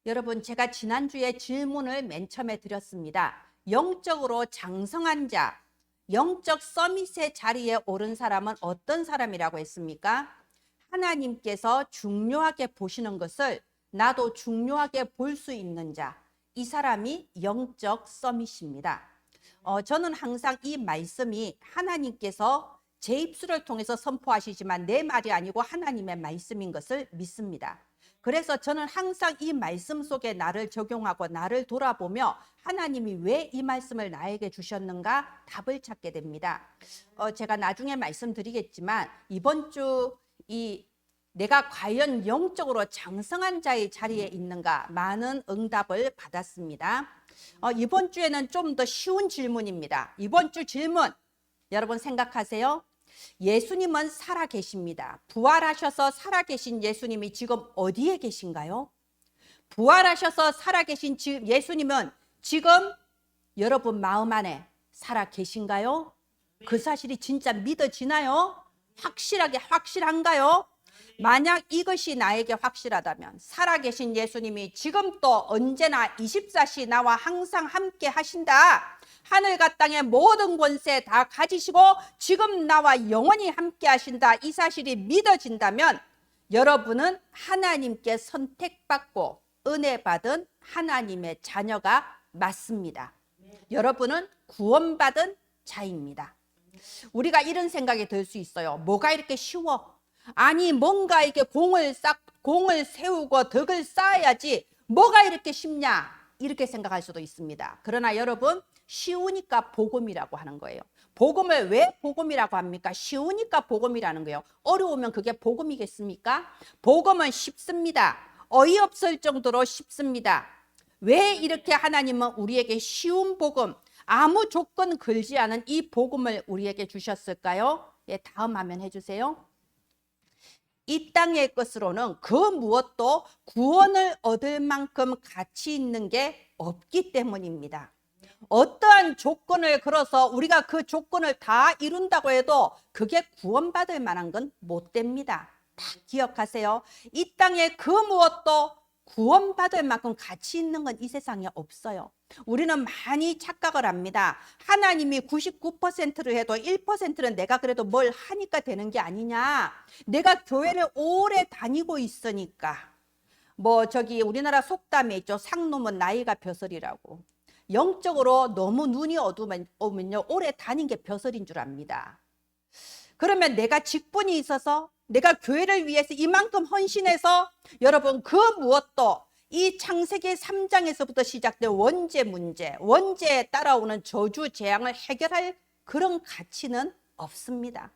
여러분, 제가 지난주에 질문을 맨 처음에 드렸습니다. 영적으로 장성한 자, 영적 서밋의 자리에 오른 사람은 어떤 사람이라고 했습니까? 하나님께서 중요하게 보시는 것을 나도 중요하게 볼 수 있는 자, 이 사람이 영적 서밋입니다. 저는 항상 이 말씀이 하나님께서 제 입술을 통해서 선포하시지만 내 말이 아니고 하나님의 말씀인 것을 믿습니다. 그래서 저는 항상 이 말씀 속에 나를 적용하고 나를 돌아보며 하나님이 왜 이 말씀을 나에게 주셨는가 답을 찾게 됩니다. 제가 나중에 말씀드리겠지만 이번 주 내가 과연 영적으로 장성한 자의 자리에 있는가 많은 응답을 받았습니다. 이번 주에는 좀 더 쉬운 질문입니다. 이번 주 질문 여러분 생각하세요? 예수님은 살아 계십니다. 부활하셔서 살아 계신 예수님이 지금 어디에 계신가요? 부활하셔서 살아 계신 예수님은 지금 여러분 마음 안에 살아 계신가요? 그 사실이 진짜 믿어지나요? 확실한가요? 만약 이것이 나에게 확실하다면 살아계신 예수님이 지금 또 언제나 24시 나와 항상 함께 하신다. 하늘과 땅의 모든 권세 다 가지시고 지금 나와 영원히 함께 하신다. 이 사실이 믿어진다면 여러분은 하나님께 선택받고 은혜 받은 하나님의 자녀가 맞습니다. 여러분은 구원받은 자입니다. 우리가 이런 생각이 들 수 있어요. 뭐가 이렇게 쉬워? 아니 뭔가 이렇게 공을 세우고 덕을 쌓아야지 뭐가 이렇게 쉽냐 이렇게 생각할 수도 있습니다. 그러나 여러분 쉬우니까 복음이라고 하는 거예요. 복음을 왜 복음이라고 합니까? 쉬우니까 복음이라는 거예요. 어려우면 그게 복음이겠습니까? 복음은 쉽습니다. 어이없을 정도로 쉽습니다. 왜 이렇게 하나님은 우리에게 쉬운 복음, 아무 조건 걸지 않은 이 복음을 우리에게 주셨을까요? 예, 다음 화면 해주세요. 이 땅의 것으로는 그 무엇도 구원을 얻을 만큼 가치 있는 게 없기 때문입니다. 어떠한 조건을 걸어서 우리가 그 조건을 다 이룬다고 해도 그게 구원받을 만한 건 못 됩니다. 다 기억하세요. 이 땅의 그 무엇도 구원받을 만큼 가치 있는 건 이 세상에 없어요. 우리는 많이 착각을 합니다. 하나님이 99%를 해도 1%는 내가 그래도 뭘 하니까 되는 게 아니냐. 내가 교회를 오래 다니고 있으니까. 우리나라 속담에 있죠. 상놈은 나이가 벼슬이라고. 영적으로 너무 눈이 어두우면요 오래 다닌 게 벼슬인 줄 압니다. 그러면 내가 직분이 있어서 내가 교회를 위해서 이만큼 헌신해서 여러분 그 무엇도 이 창세기 3장에서부터 시작된 원죄 문제, 원죄에 따라오는 저주 재앙을 해결할 그런 가치는 없습니다.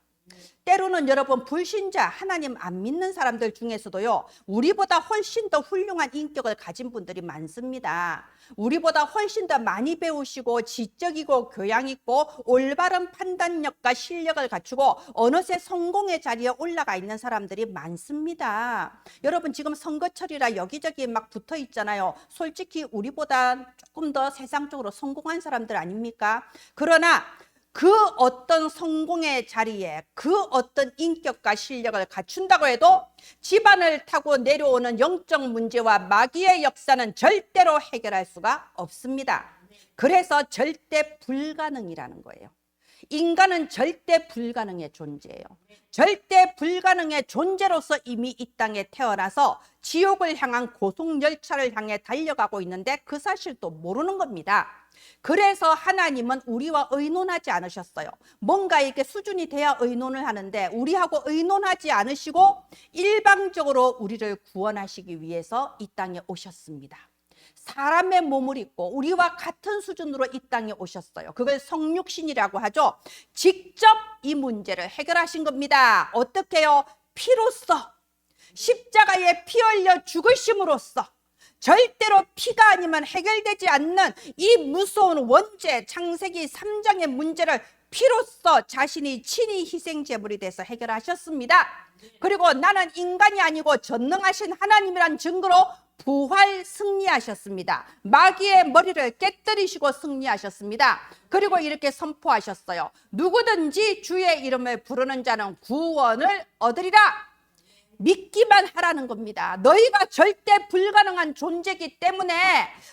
때로는 여러분 불신자, 하나님 안 믿는 사람들 중에서도요 우리보다 훨씬 더 훌륭한 인격을 가진 분들이 많습니다. 우리보다 훨씬 더 많이 배우시고 지적이고 교양 있고 올바른 판단력과 실력을 갖추고 어느새 성공의 자리에 올라가 있는 사람들이 많습니다. 여러분 지금 선거철이라 여기저기 막 붙어 있잖아요. 솔직히 우리보다 조금 더 세상적으로 성공한 사람들 아닙니까? 그러나 그 어떤 성공의 자리에 그 어떤 인격과 실력을 갖춘다고 해도 집안을 타고 내려오는 영적 문제와 마귀의 역사는 절대로 해결할 수가 없습니다. 그래서 절대 불가능이라는 거예요. 인간은 절대 불가능의 존재예요. 절대 불가능의 존재로서 이미 이 땅에 태어나서 지옥을 향한 고속열차를 향해 달려가고 있는데 그 사실도 모르는 겁니다. 그래서 하나님은 우리와 의논하지 않으셨어요. 뭔가 이렇게 수준이 돼야 의논을 하는데 우리하고 의논하지 않으시고 일방적으로 우리를 구원하시기 위해서 이 땅에 오셨습니다. 사람의 몸을 입고 우리와 같은 수준으로 이 땅에 오셨어요. 그걸 성육신이라고 하죠. 직접 이 문제를 해결하신 겁니다. 어떻게요? 피로써, 십자가에 피 흘려 죽으심으로써 절대로 피가 아니면 해결되지 않는 이 무서운 원죄, 창세기 3장의 문제를 피로써 자신이 친히 희생제물이 돼서 해결하셨습니다. 그리고 나는 인간이 아니고 전능하신 하나님이란 증거로 부활 승리하셨습니다. 마귀의 머리를 깨뜨리시고 승리하셨습니다. 그리고 이렇게 선포하셨어요. 누구든지 주의 이름을 부르는 자는 구원을 얻으리라. 믿기만 하라는 겁니다. 너희가 절대 불가능한 존재이기 때문에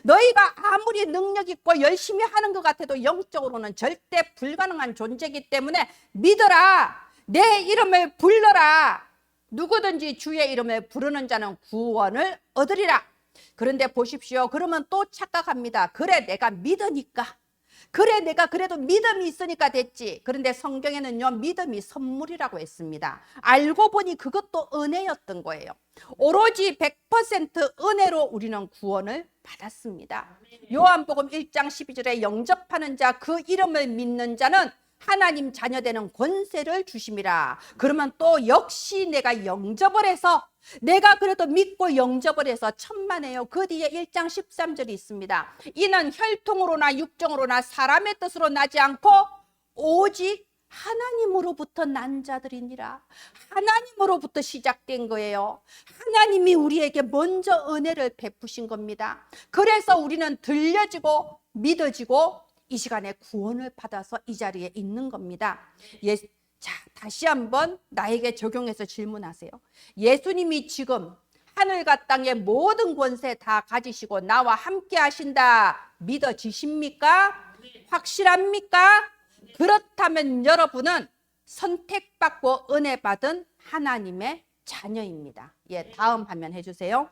너희가 아무리 능력 있고 열심히 하는 것 같아도 영적으로는 절대 불가능한 존재이기 때문에 믿어라. 내 이름을 불러라. 누구든지 주의 이름을 부르는 자는 구원을 얻으리라. 그런데 보십시오. 그러면 또 착각합니다. 그래, 내가 믿으니까. 그래, 내가 그래도 믿음이 있으니까 됐지. 그런데 성경에는요, 믿음이 선물이라고 했습니다. 알고 보니 그것도 은혜였던 거예요. 오로지 100% 은혜로 우리는 구원을 받았습니다. 요한복음 1장 12절에 영접하는 자, 그 이름을 믿는 자는 하나님 자녀되는 권세를 주심이라. 그러면 또 역시 내가 영접을 해서, 내가 그래도 믿고 영접을 해서 천만에요. 그 뒤에 1장 13절이 있습니다. 이는 혈통으로나 육정으로나 사람의 뜻으로 나지 않고 오직 하나님으로부터 난 자들이니라. 하나님으로부터 시작된 거예요. 하나님이 우리에게 먼저 은혜를 베푸신 겁니다. 그래서 우리는 들려지고 믿어지고 이 시간에 구원을 받아서 이 자리에 있는 겁니다. 자, 다시 한번 나에게 적용해서 질문하세요. 예수님이 지금 하늘과 땅의 모든 권세 다 가지시고 나와 함께 하신다. 믿어지십니까? 확실합니까? 그렇다면 여러분은 선택받고 은혜 받은 하나님의 자녀입니다. 예, 다음 화면 해주세요.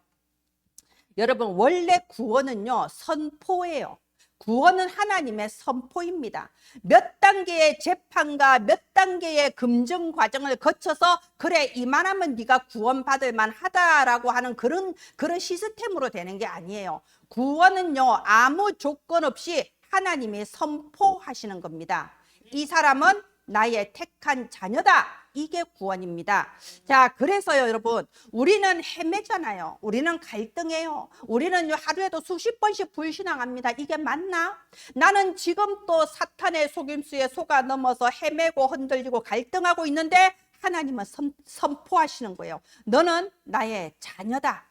여러분, 원래 구원은요, 선포예요. 구원은 하나님의 선포입니다. 몇 단계의 재판과 몇 단계의 검증 과정을 거쳐서 그래, 이만하면 네가 구원받을 만하다라고 하는 그런 시스템으로 되는 게 아니에요. 구원은요, 아무 조건 없이 하나님이 선포하시는 겁니다. 이 사람은 나의 택한 자녀다. 이게 구원입니다. 자, 그래서요, 여러분, 우리는 헤매잖아요. 우리는 갈등해요. 우리는 하루에도 수십 번씩 불신앙합니다. 이게 맞나? 나는 지금 또 사탄의 속임수에 속아 넘어서 헤매고 흔들리고 갈등하고 있는데 하나님은 선포하시는 거예요. 너는 나의 자녀다.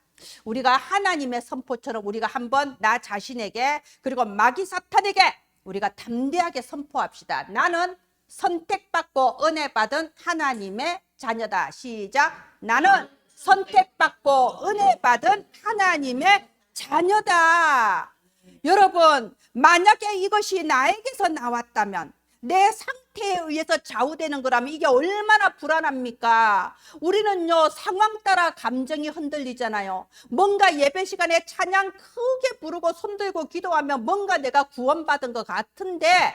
우리가 하나님의 선포처럼 우리가 한번 나 자신에게 그리고 마귀 사탄에게 우리가 담대하게 선포합시다. 나는 선택받고 은혜 받은 하나님의 자녀다. 시작. 나는 선택받고 은혜 받은 하나님의 자녀다. 여러분, 만약에 이것이 나에게서 나왔다면, 내 상태에 의해서 좌우되는 거라면 이게 얼마나 불안합니까? 우리는요, 상황 따라 감정이 흔들리잖아요. 뭔가 예배 시간에 찬양 크게 부르고 손들고 기도하면 뭔가 내가 구원받은 것 같은데,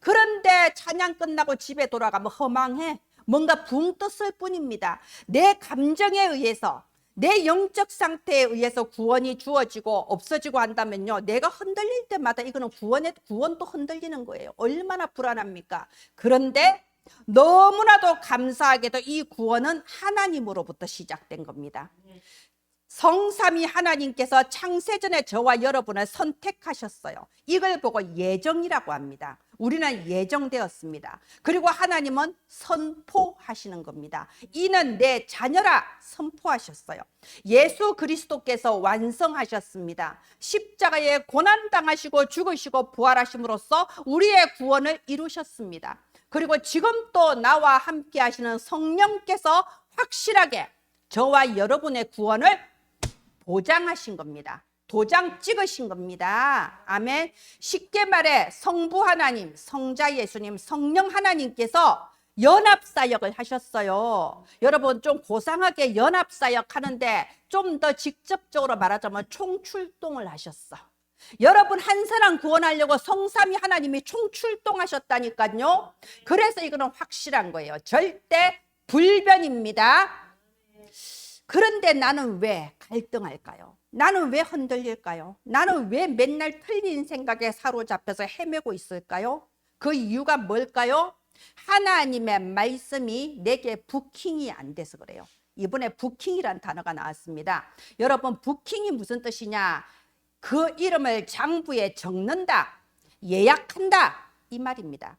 그런데 찬양 끝나고 집에 돌아가면 허망해. 뭔가 붕 떴을 뿐입니다. 내 감정에 의해서, 내 영적 상태에 의해서 구원이 주어지고 없어지고 한다면요, 내가 흔들릴 때마다 이거는 구원도 흔들리는 거예요. 얼마나 불안합니까? 그런데 너무나도 감사하게도 이 구원은 하나님으로부터 시작된 겁니다. 성삼위 하나님께서 창세전에 저와 여러분을 선택하셨어요. 이걸 보고 예정이라고 합니다. 우리는 예정되었습니다. 그리고 하나님은 선포하시는 겁니다. 이는 내 자녀라 선포하셨어요. 예수 그리스도께서 완성하셨습니다. 십자가에 고난당하시고 죽으시고 부활하심으로써 우리의 구원을 이루셨습니다. 그리고 지금 또 나와 함께 하시는 성령께서 확실하게 저와 여러분의 구원을 보장하신 겁니다. 도장 찍으신 겁니다. 아멘. 쉽게 말해 성부 하나님, 성자 예수님, 성령 하나님께서 연합사역을 하셨어요. 여러분, 좀 고상하게 연합사역 하는데 좀 더 직접적으로 말하자면 총출동을 하셨어. 여러분, 한 사람 구원하려고 성삼위 하나님이 총출동하셨다니까요. 그래서 이거는 확실한 거예요. 절대 불변입니다. 그런데 나는 왜 갈등할까요? 나는 왜 흔들릴까요? 나는 왜 맨날 틀린 생각에 사로잡혀서 헤매고 있을까요? 그 이유가 뭘까요? 하나님의 말씀이 내게 부킹이 안 돼서 그래요. 이번에 부킹이란 단어가 나왔습니다. 여러분, 부킹이 무슨 뜻이냐? 그 이름을 장부에 적는다, 예약한다, 이 말입니다.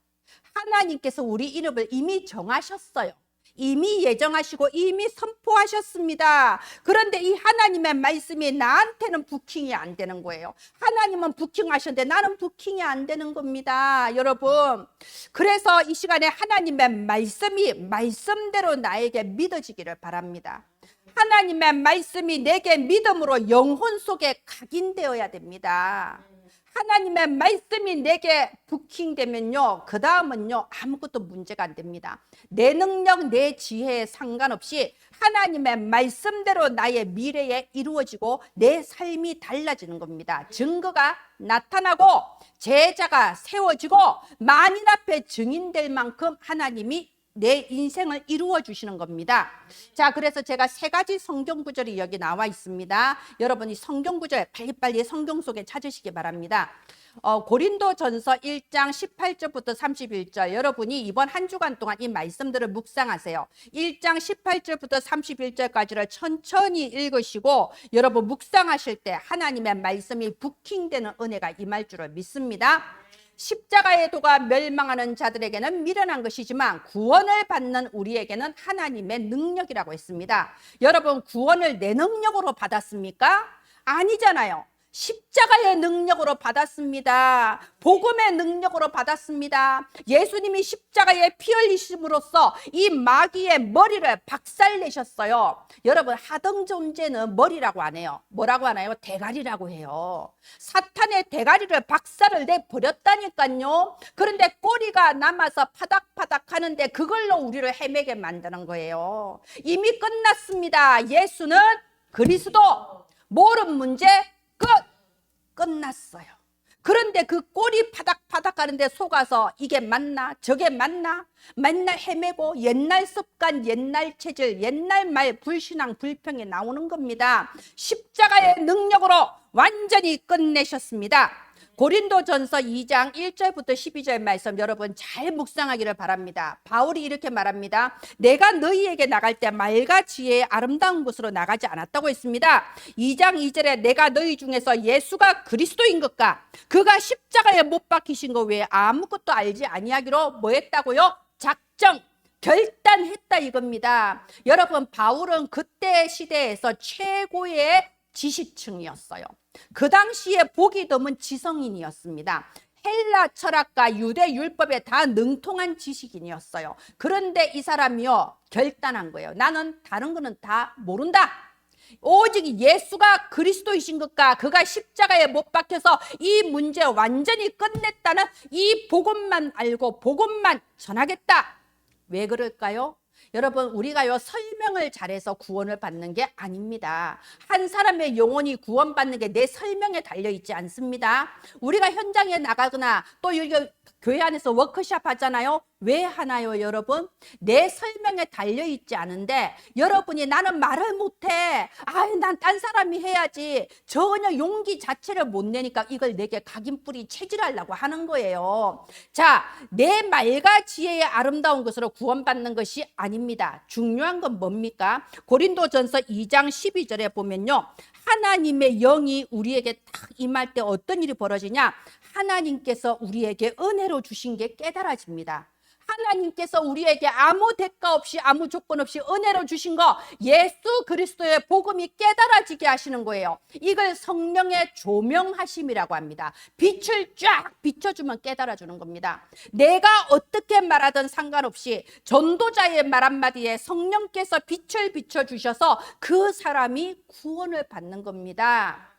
하나님께서 우리 이름을 이미 정하셨어요. 이미 예정하시고 이미 선포하셨습니다. 그런데 이 하나님의 말씀이 나한테는 부킹이 안 되는 거예요. 하나님은 부킹하셨는데 나는 부킹이 안 되는 겁니다, 여러분. 그래서 이 시간에 하나님의 말씀이 말씀대로 나에게 믿어지기를 바랍니다. 하나님의 말씀이 내게 믿음으로 영혼 속에 각인되어야 됩니다. 하나님의 말씀이 내게 부킹되면요, 그 다음은요 아무것도 문제가 안 됩니다. 내 능력, 내 지혜에 상관없이 하나님의 말씀대로 나의 미래에 이루어지고 내 삶이 달라지는 겁니다. 증거가 나타나고 제자가 세워지고 만인 앞에 증인될 만큼 하나님이 내 인생을 이루어 주시는 겁니다. 자, 그래서 제가 세 가지 성경 구절이 여기 나와 있습니다. 여러분이 성경 구절 빨리빨리 성경 속에 찾으시기 바랍니다. 고린도전서 1장 18절부터 31절, 여러분이 이번 한 주간 동안 이 말씀들을 묵상하세요. 1장 18절부터 31절까지를 천천히 읽으시고 여러분 묵상하실 때 하나님의 말씀이 부킹되는 은혜가 임할 줄을 믿습니다. 십자가의 도가 멸망하는 자들에게는 미련한 것이지만 구원을 받는 우리에게는 하나님의 능력이라고 했습니다. 여러분, 구원을 내 능력으로 받았습니까? 아니잖아요. 십자가의 능력으로 받았습니다. 복음의 능력으로 받았습니다. 예수님이 십자가에 피 흘리심으로써 이 마귀의 머리를 박살내셨어요. 여러분, 하등 존재는 머리라고 안 해요. 뭐라고 하나요? 대가리라고 해요. 사탄의 대가리를 박살을 내버렸다니까요. 그런데 꼬리가 남아서 파닥파닥 하는데 그걸로 우리를 헤매게 만드는 거예요. 이미 끝났습니다. 예수는 그리스도. 모른 문제 끝났어요. 그런데 그 꼬리 파닥파닥 하는데 속아서 이게 맞나 저게 맞나 맨날 헤매고 옛날 습관, 옛날 체질, 옛날 말, 불신앙, 불평이 나오는 겁니다. 십자가의 능력으로 완전히 끝내셨습니다. 고린도전서 2장 1절부터 12절 말씀 여러분 잘 묵상하기를 바랍니다. 바울이 이렇게 말합니다. 내가 너희에게 나갈 때 말과 지혜의 아름다운 곳으로 나가지 않았다고 했습니다. 2장 2절에 내가 너희 중에서 예수가 그리스도인 것과 그가 십자가에 못 박히신 것 외에 아무것도 알지 아니하기로 뭐 했다고요? 작정, 결단했다 이겁니다. 여러분, 바울은 그때 시대에서 최고의 지식층이었어요. 그 당시에 보기 드문 지성인이었습니다. 헬라 철학과 유대 율법에 다 능통한 지식인이었어요. 그런데 이 사람이요 결단한 거예요. 나는 다른 거는 다 모른다. 오직 예수가 그리스도이신 것과 그가 십자가에 못 박혀서 이 문제 완전히 끝냈다는 이 복음만 알고 복음만 전하겠다. 왜 그럴까요? 여러분, 우리가요 설명을 잘해서 구원을 받는 게 아닙니다. 한 사람의 영혼이 구원받는 게 내 설명에 달려있지 않습니다. 우리가 현장에 나가거나 또 여기 교회 안에서 워크숍 하잖아요. 왜 하나요, 여러분? 내 설명에 달려있지 않은데 여러분이 나는 말을 못해. 난 딴 사람이 해야지. 전혀 용기 자체를 못 내니까 이걸 내게 각인뿌리 체질하려고 하는 거예요. 자, 내 말과 지혜의 아름다운 것으로 구원받는 것이 아닙니다. 중요한 건 뭡니까? 고린도전서 2장 12절에 보면요. 하나님의 영이 우리에게 딱 임할 때 어떤 일이 벌어지냐? 하나님께서 우리에게 은혜로 주신 게 깨달아집니다. 하나님께서 우리에게 아무 대가 없이 아무 조건 없이 은혜로 주신 거 예수 그리스도의 복음이 깨달아지게 하시는 거예요. 이걸 성령의 조명하심이라고 합니다. 빛을 쫙 비춰주면 깨달아주는 겁니다. 내가 어떻게 말하든 상관없이 전도자의 말 한마디에 성령께서 빛을 비춰주셔서 그 사람이 구원을 받는 겁니다.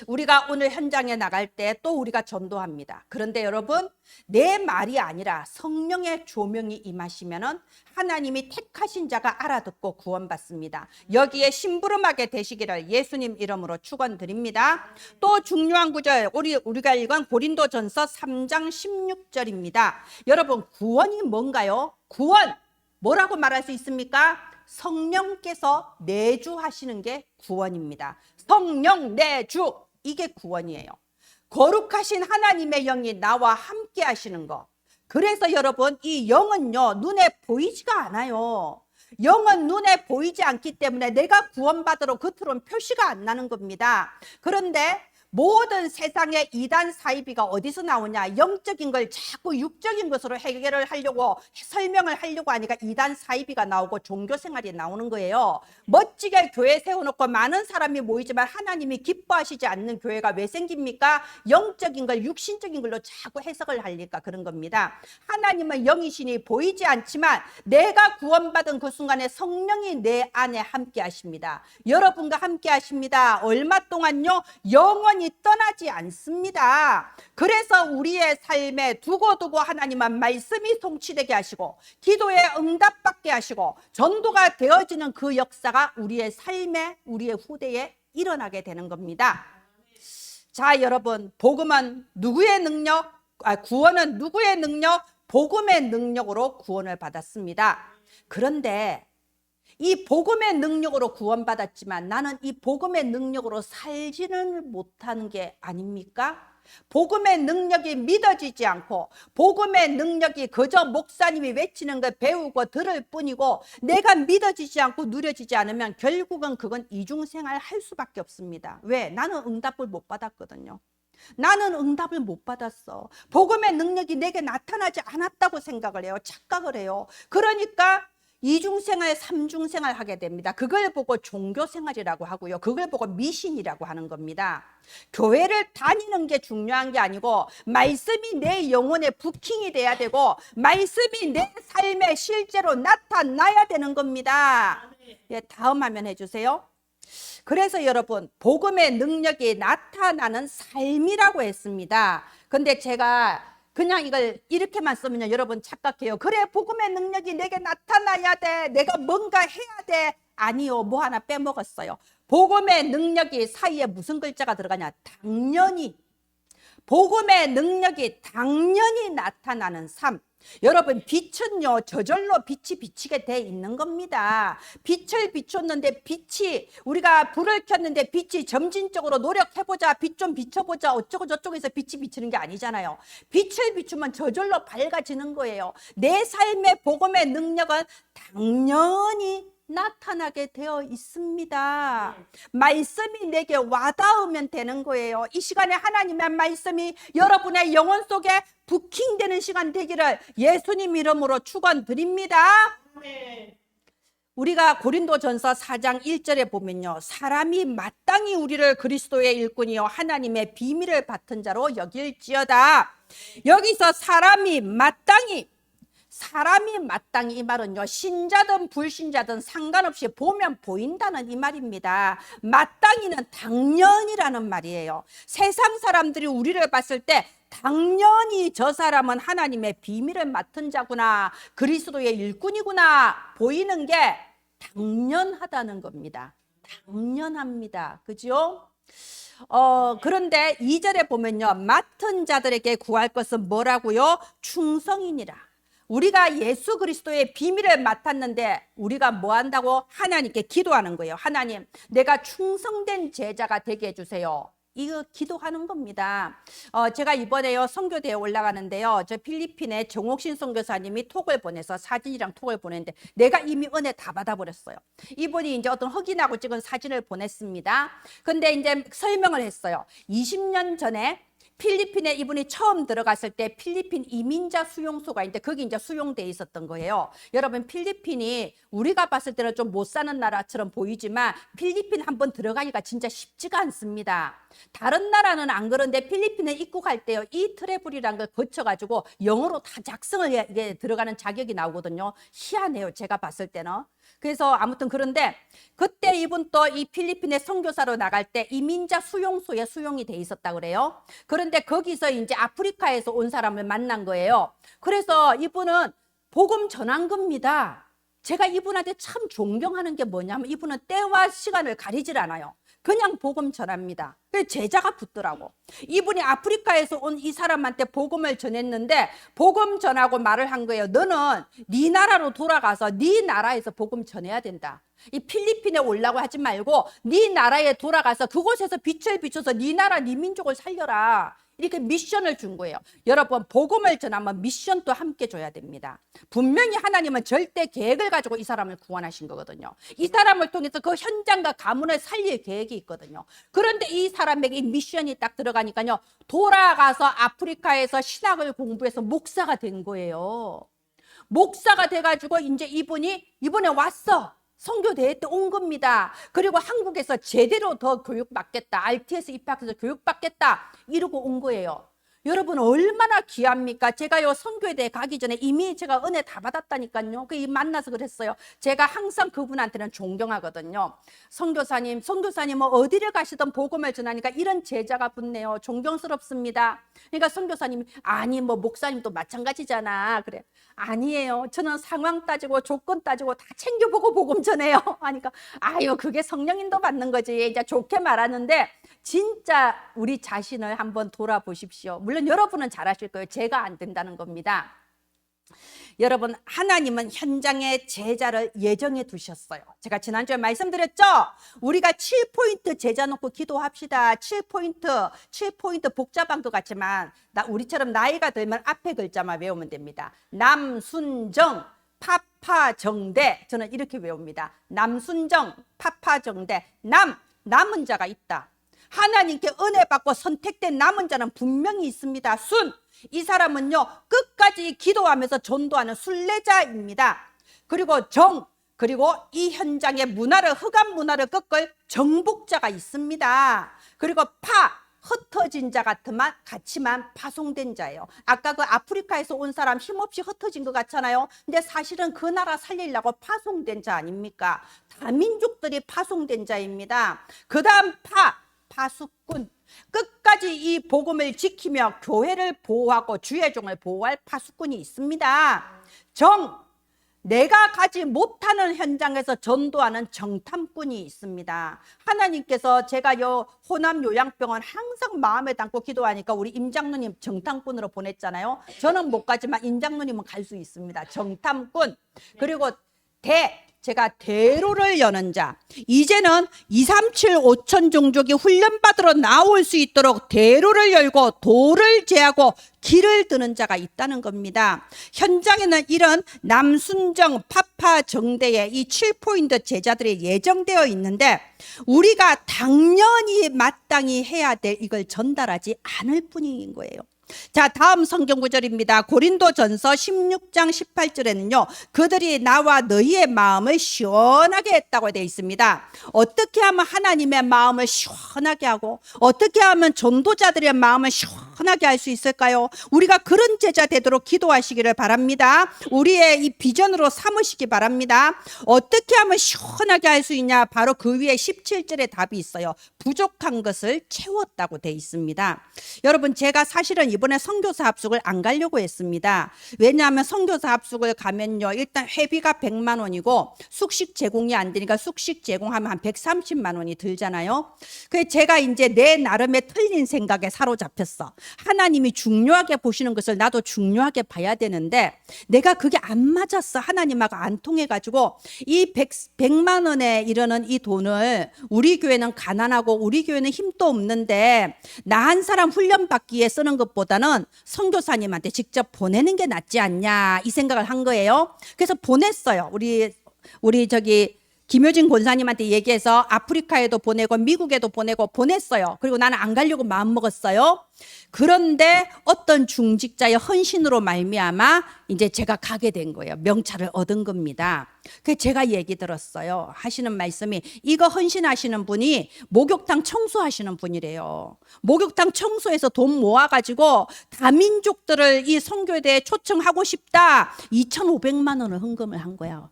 우리가 오늘 현장에 나갈 때 또 우리가 전도합니다. 그런데 여러분, 내 말이 아니라 성령의 조명이 임하시면은 하나님이 택하신 자가 알아듣고 구원받습니다. 여기에 심부름하게 되시기를 예수님 이름으로 축원드립니다. 또 중요한 구절, 우리가 읽은 고린도전서 3장 16절입니다. 여러분, 구원이 뭔가요? 구원, 뭐라고 말할 수 있습니까? 성령께서 내주하시는 게 구원입니다. 성령 내주, 이게 구원이에요. 거룩하신 하나님의 영이 나와 함께 하시는 거. 그래서 여러분, 이 영은요 눈에 보이지가 않아요. 영은 눈에 보이지 않기 때문에 내가 구원받으러 겉으로는 표시가 안 나는 겁니다. 그런데 모든 세상의 이단 사이비가 어디서 나오냐? 영적인 걸 자꾸 육적인 것으로 해결을 하려고 설명을 하려고 하니까 이단 사이비가 나오고 종교 생활이 나오는 거예요. 멋지게 교회 세워놓고 많은 사람이 모이지만 하나님이 기뻐하시지 않는 교회가 왜 생깁니까? 영적인 걸 육신적인 걸로 자꾸 해석을 하니까 그런 겁니다. 하나님은 영이시니 보이지 않지만 내가 구원받은 그 순간에 성령이 내 안에 함께 하십니다. 여러분과 함께 하십니다. 얼마 동안요? 영원히 떠나지 않습니다. 그래서 우리의 삶에 두고두고 하나님은 말씀이 성취되게 하시고 기도에 응답받게 하시고 전도가 되어지는 그 역사가 우리의 삶에 우리의 후대에 일어나게 되는 겁니다. 자, 여러분, 복음은 누구의 능력? 구원은 누구의 능력? 복음의 능력으로 구원을 받았습니다. 그런데 이 복음의 능력으로 구원받았지만 나는 이 복음의 능력으로 살지는 못하는 게 아닙니까? 복음의 능력이 믿어지지 않고 복음의 능력이 그저 목사님이 외치는 걸 배우고 들을 뿐이고 내가 믿어지지 않고 누려지지 않으면 결국은 그건 이중생활 할 수밖에 없습니다. 왜? 나는 응답을 못 받았거든요. 나는 응답을 못 받았어. 복음의 능력이 내게 나타나지 않았다고 생각을 해요. 착각을 해요. 그러니까 이중생활, 삼중생활 하게 됩니다. 그걸 보고 종교생활이라고 하고요. 그걸 보고 미신이라고 하는 겁니다. 교회를 다니는 게 중요한 게 아니고 말씀이 내 영혼의 부킹이 돼야 되고 말씀이 내 삶에 실제로 나타나야 되는 겁니다. 예, 다음 화면 해주세요. 그래서 여러분, 복음의 능력이 나타나는 삶이라고 했습니다. 근데 제가 그냥 이걸 이렇게만 쓰면 여러분 착각해요. 그래, 복음의 능력이 내게 나타나야 돼. 내가 뭔가 해야 돼. 아니요, 뭐 하나 빼먹었어요. 복음의 능력이 사이에 무슨 글자가 들어가냐? 당연히. 복음의 능력이 당연히 나타나는 삶. 여러분, 빛은요 저절로 빛이 비치게 돼 있는 겁니다. 빛을 비췄는데 빛이, 우리가 불을 켰는데 빛이 점진적으로 노력해보자, 빛 좀 비춰보자 어쩌고 저쩌고 해서 빛이 비치는 게 아니잖아요. 빛을 비추면 저절로 밝아지는 거예요. 내 삶의 복음의 능력은 당연히 나타나게 되어 있습니다. 말씀이 내게 와닿으면 되는 거예요. 이 시간에 하나님의 말씀이 여러분의 영혼 속에 부킹되는 시간 되기를 예수님 이름으로 축원드립니다. 우리가 고린도전서 4장 1절에 보면요, 사람이 마땅히 우리를 그리스도의 일꾼이요 하나님의 비밀을 받은 자로 여길지어다. 여기서 사람이 마땅히 이 말은요, 신자든 불신자든 상관없이 보면 보인다는 이 말입니다. 마땅히는 당연이라는 말이에요. 세상 사람들이 우리를 봤을 때 당연히 저 사람은 하나님의 비밀을 맡은 자구나, 그리스도의 일꾼이구나 보이는 게 당연하다는 겁니다. 당연합니다. 그죠? 그런데 2절에 보면요, 맡은 자들에게 구할 것은 뭐라고요? 충성이니라. 우리가 예수 그리스도의 비밀을 맡았는데 우리가 뭐 한다고? 하나님께 기도하는 거예요. 하나님, 내가 충성된 제자가 되게 해주세요. 이거 기도하는 겁니다. 제가 이번에요 선교대에 올라가는데요, 저 필리핀에 정옥신 선교사님이 톡을 보내서 사진이랑 톡을 보냈는데 내가 이미 은혜 다 받아버렸어요. 이분이 이제 어떤 흑인하고 찍은 사진을 보냈습니다. 근데 이제 설명을 했어요. 20년 전에 필리핀에 이분이 처음 들어갔을 때 필리핀 이민자 수용소가 있는데 거기 이제 수용돼 있었던 거예요. 여러분, 필리핀이 우리가 봤을 때는 좀 못 사는 나라처럼 보이지만 필리핀 한번 들어가기가 진짜 쉽지가 않습니다. 다른 나라는 안 그런데 필리핀에 입국할 때요, 이 트래블이라는 걸 거쳐가지고 영어로 다 작성을 해야 이게 들어가는 자격이 나오거든요. 희한해요, 제가 봤을 때는. 그래서 아무튼 그런데 그때 이분 또 이 필리핀의 선교사로 나갈 때 이민자 수용소에 수용이 돼 있었다 그래요. 그런데 거기서 이제 아프리카에서 온 사람을 만난 거예요. 그래서 이분은 복음 전한 겁니다. 제가 이분한테 참 존경하는 게 뭐냐면 이분은 때와 시간을 가리질 않아요. 그냥 복음 전합니다. 그래서 제자가 붙더라고. 이분이 아프리카에서 온 이 사람한테 복음을 전했는데 복음 전하고 말을 한 거예요. 너는 네 나라로 돌아가서 네 나라에서 복음 전해야 된다. 이 필리핀에 오려고 하지 말고 네 나라에 돌아가서 그곳에서 빛을 비춰서 네 나라 네 민족을 살려라. 이렇게 미션을 준 거예요. 여러분, 복음을 전하면 미션도 함께 줘야 됩니다. 분명히 하나님은 절대 계획을 가지고 이 사람을 구원하신 거거든요. 이 사람을 통해서 그 현장과 가문을 살릴 계획이 있거든요. 그런데 이 사람 사람에게 이 미션이 딱 들어가니까요. 돌아가서 아프리카에서 신학을 공부해서 목사가 된 거예요. 목사가 돼가지고 이제 이번에 왔어. 선교대회 때 온 겁니다. 그리고 한국에서 제대로 더 교육받겠다. RTS 입학해서 교육받겠다. 이러고 온 거예요. 여러분 얼마나 귀합니까? 제가요 선교대회 가기 전에 이미 제가 은혜 다 받았다니까요. 만나서 그랬어요. 제가 항상 그분한테는 존경하거든요. 선교사님 뭐 어디를 가시든 복음을 전하니까 이런 제자가 붙네요. 존경스럽습니다. 그러니까 선교사님이 아니 뭐 목사님도 마찬가지잖아. 그래. 아니에요. 저는 상황 따지고 조건 따지고 다 챙겨보고 복음 전해요. 하니까 아유 그게 성령인도 받는 거지. 이제 좋게 말하는데 진짜 우리 자신을 한번 돌아보십시오. 물론 여러분은 잘하실 거예요. 제가 안 된다는 겁니다. 여러분 하나님은 현장에 제자를 예정해 두셨어요. 제가 지난주에 말씀드렸죠. 우리가 7포인트 제자 놓고 기도합시다. 7포인트 복잡한 것 같지만 우리처럼 나이가 들면 앞에 글자만 외우면 됩니다. 남순정 파파정대. 저는 이렇게 외웁니다. 남순정 파파정대. 남은 자가 있다. 하나님께 은혜 받고 선택된 남은 자는 분명히 있습니다. 이 사람은요 끝까지 기도하면서 전도하는 순례자입니다. 그리고 그리고 이 현장의 흑암 문화를 꺾을 정복자가 있습니다. 그리고 흩어진 자 같지만 파송된 자예요. 아까 그 아프리카에서 온 사람 힘없이 흩어진 것 같잖아요. 근데 사실은 그 나라 살리려고 파송된 자 아닙니까? 다민족들이 파송된 자입니다. 그 다음 파수꾼. 끝까지 이 복음을 지키며 교회를 보호하고 주의 종을 보호할 파수꾼이 있습니다. 내가 가지 못하는 현장에서 전도하는 정탐꾼이 있습니다. 하나님께서 제가 호남 요양병원 항상 마음에 담고 기도하니까 우리 임장로님 정탐꾼으로 보냈잖아요. 저는 못 가지만 임장로님은 갈 수 있습니다. 정탐꾼. 그리고 제가 대로를 여는 자. 이제는 237 5천 종족이 훈련받으러 나올 수 있도록 대로를 열고 돌을 제하고 길을 드는 자가 있다는 겁니다. 현장에는 이런 남순정 파파정대의 이 7포인트 제자들이 예정되어 있는데 우리가 당연히 마땅히 해야 될 이걸 전달하지 않을 뿐인 거예요. 자, 다음 성경 구절입니다. 고린도전서 16장 18절에는요. 그들이 나와 너희의 마음을 시원하게 했다고 되어 있습니다. 어떻게 하면 하나님의 마음을 시원하게 하고 어떻게 하면 전도자들의 마음을 시원하게 할 수 있을까요? 우리가 그런 제자 되도록 기도하시기를 바랍니다. 우리의 이 비전으로 삼으시기 바랍니다. 어떻게 하면 시원하게 할 수 있냐? 바로 그 위에 17절에 답이 있어요. 부족한 것을 채웠다고 되어 있습니다. 여러분 제가 사실은 이번에 선교사 합숙을 안 가려고 했습니다. 왜냐하면 선교사 합숙을 가면요 일단 회비가 100만 원이고 숙식 제공이 안 되니까 숙식 제공하면 한 130만 원이 들잖아요. 그래서 제가 이제 내 나름의 틀린 생각에 사로잡혔어. 하나님이 중요하게 보시는 것을 나도 중요하게 봐야 되는데 내가 그게 안 맞았어. 하나님하고 안 통해가지고 이 100만 원에 이르는 이 돈을 우리 교회는 가난하고 우리 교회는 힘도 없는데 나 한 사람 훈련받기에 쓰는 것보다는 선교사님한테 직접 보내는 게 낫지 않냐 이 생각을 한 거예요. 그래서 보냈어요. 우리 김효진 권사님한테 얘기해서 아프리카에도 보내고 미국에도 보냈어요. 그리고 나는 안 가려고 마음먹었어요. 그런데 어떤 중직자의 헌신으로 말미암아 이제 제가 가게 된 거예요. 명찰을 얻은 겁니다. 그래서 제가 얘기 들었어요. 하시는 말씀이 이거 헌신하시는 분이 목욕탕 청소하시는 분이래요. 목욕탕 청소해서 돈 모아가지고 다민족들을 이 선교대에 초청하고 싶다. 2,500만 원을 헌금을 한 거예요.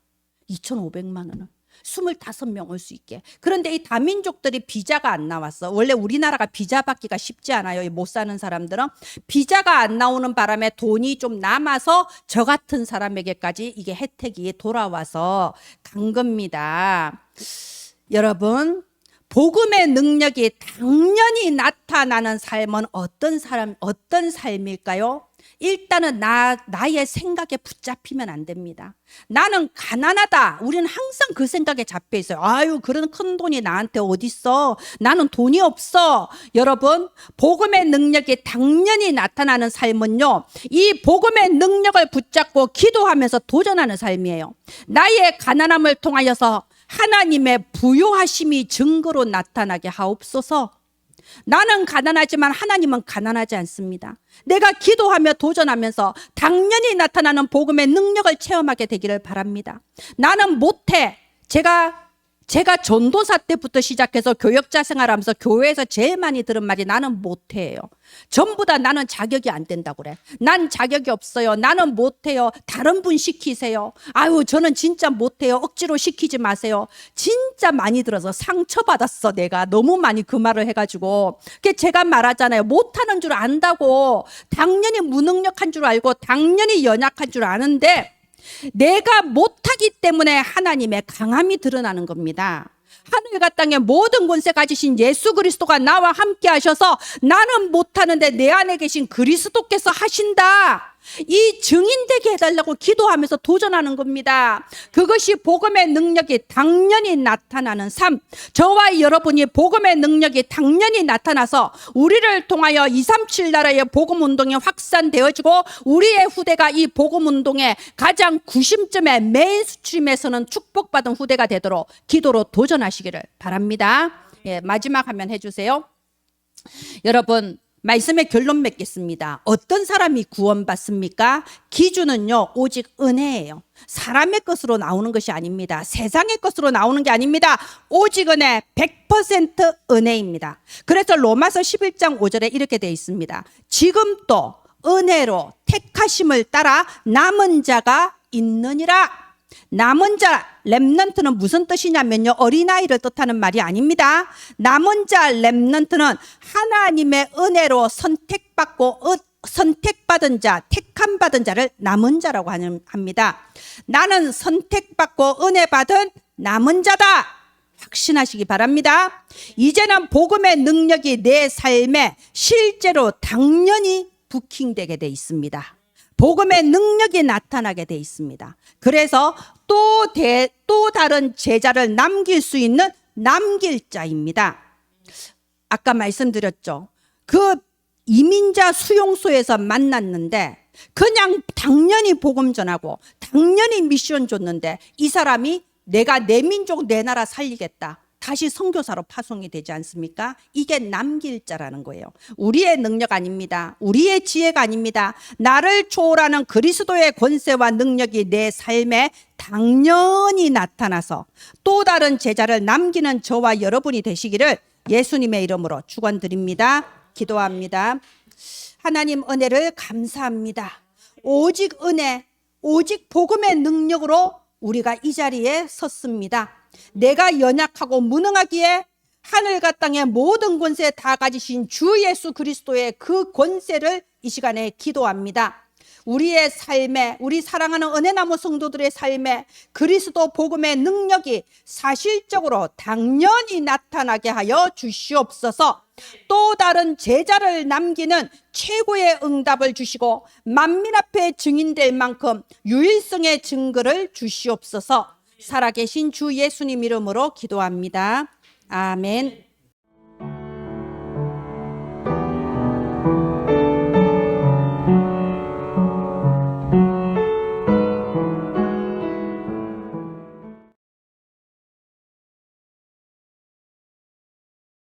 2,500만 원을. 25명 올 수 있게. 그런데 이 다민족들이 비자가 안 나왔어. 원래 우리나라가 비자 받기가 쉽지 않아요. 못 사는 사람들은. 비자가 안 나오는 바람에 돈이 좀 남아서 저 같은 사람에게까지 이게 혜택이 돌아와서 간 겁니다. 여러분, 복음의 능력이 당연히 나타나는 삶은 어떤 삶일까요? 일단은 나의 생각에 붙잡히면 안 됩니다. 나는 가난하다. 우리는 항상 그 생각에 잡혀 있어요. 아유, 그런 큰 돈이 나한테 어딨어? 나는 돈이 없어. 여러분, 복음의 능력이 당연히 나타나는 삶은요, 이 복음의 능력을 붙잡고 기도하면서 도전하는 삶이에요. 나의 가난함을 통하여서 하나님의 부요하심이 증거로 나타나게 하옵소서. 나는 가난하지만 하나님은 가난하지 않습니다. 내가 기도하며 도전하면서 당연히 나타나는 복음의 능력을 체험하게 되기를 바랍니다. 나는 못해. 제가 전도사 때부터 시작해서 교역자 생활하면서 교회에서 제일 많이 들은 말이 나는 못해요. 전부 다 나는 자격이 안 된다고 그래. 난 자격이 없어요. 나는 못해요. 다른 분 시키세요. 아유, 저는 진짜 못해요. 억지로 시키지 마세요. 진짜 많이 들어서 상처받았어. 내가 너무 많이 그 말을 해가지고. 제가 말하잖아요. 못하는 줄 안다고. 당연히 무능력한 줄 알고 당연히 연약한 줄 아는데 내가 못하기 때문에 하나님의 강함이 드러나는 겁니다. 하늘과 땅의 모든 권세 가지신 예수 그리스도가 나와 함께 하셔서 나는 못하는데 내 안에 계신 그리스도께서 하신다. 이 증인되게 해달라고 기도하면서 도전하는 겁니다. 그것이 복음의 능력이 당연히 나타나는 삶. 저와 여러분이 복음의 능력이 당연히 나타나서 우리를 통하여 237 나라의 복음 운동이 확산되어지고 우리의 후대가 이 복음 운동의 가장 구심점에 메인 수출임에서는 축복받은 후대가 되도록 기도로 도전하시기를 바랍니다. 예, 마지막 화면 해주세요. 여러분, 말씀의 결론 맺겠습니다. 어떤 사람이 구원받습니까? 기준은요, 오직 은혜예요. 사람의 것으로 나오는 것이 아닙니다. 세상의 것으로 나오는 게 아닙니다. 오직 은혜, 100% 은혜입니다. 그래서 로마서 11장 5절에 이렇게 되어 있습니다. 지금 또 은혜로 택하심을 따라 남은 자가 있느니라. 남은 자, 렘넌트는 무슨 뜻이냐면요, 어린아이를 뜻하는 말이 아닙니다. 남은 자, 렘넌트는 하나님의 은혜로 선택받은 자, 택함받은 자를 남은 자라고 합니다. 나는 선택받고 은혜 받은 남은 자다. 확신하시기 바랍니다. 이제는 복음의 능력이 내 삶에 실제로 당연히 부킹되게 돼 있습니다. 복음의 능력이 나타나게 돼 있습니다. 그래서 또 다른 제자를 남길 수 있는 남길 자입니다. 아까 말씀드렸죠. 그 이민자 수용소에서 만났는데 그냥 당연히 복음 전하고 당연히 미션 줬는데 이 사람이 내가 내 민족 내 나라 살리겠다. 다시 선교사로 파송이 되지 않습니까? 이게 남길 자라는 거예요. 우리의 능력 아닙니다. 우리의 지혜가 아닙니다. 나를 초월하는 그리스도의 권세와 능력이 내 삶에 당연히 나타나서 또 다른 제자를 남기는 저와 여러분이 되시기를 예수님의 이름으로 축원드립니다. 기도합니다. 하나님 은혜를 감사합니다. 오직 은혜, 오직 복음의 능력으로 우리가 이 자리에 섰습니다. 내가 연약하고 무능하기에 하늘과 땅의 모든 권세 다 가지신 주 예수 그리스도의 그 권세를 이 시간에 기도합니다. 우리의 삶에, 우리 사랑하는 은혜나무 성도들의 삶에 그리스도 복음의 능력이 사실적으로 당연히 나타나게 하여 주시옵소서. 또 다른 제자를 남기는 최고의 응답을 주시고 만민 앞에 증인될 만큼 유일성의 증거를 주시옵소서. 살아계신 주 예수님 이름으로 기도합니다. 아멘.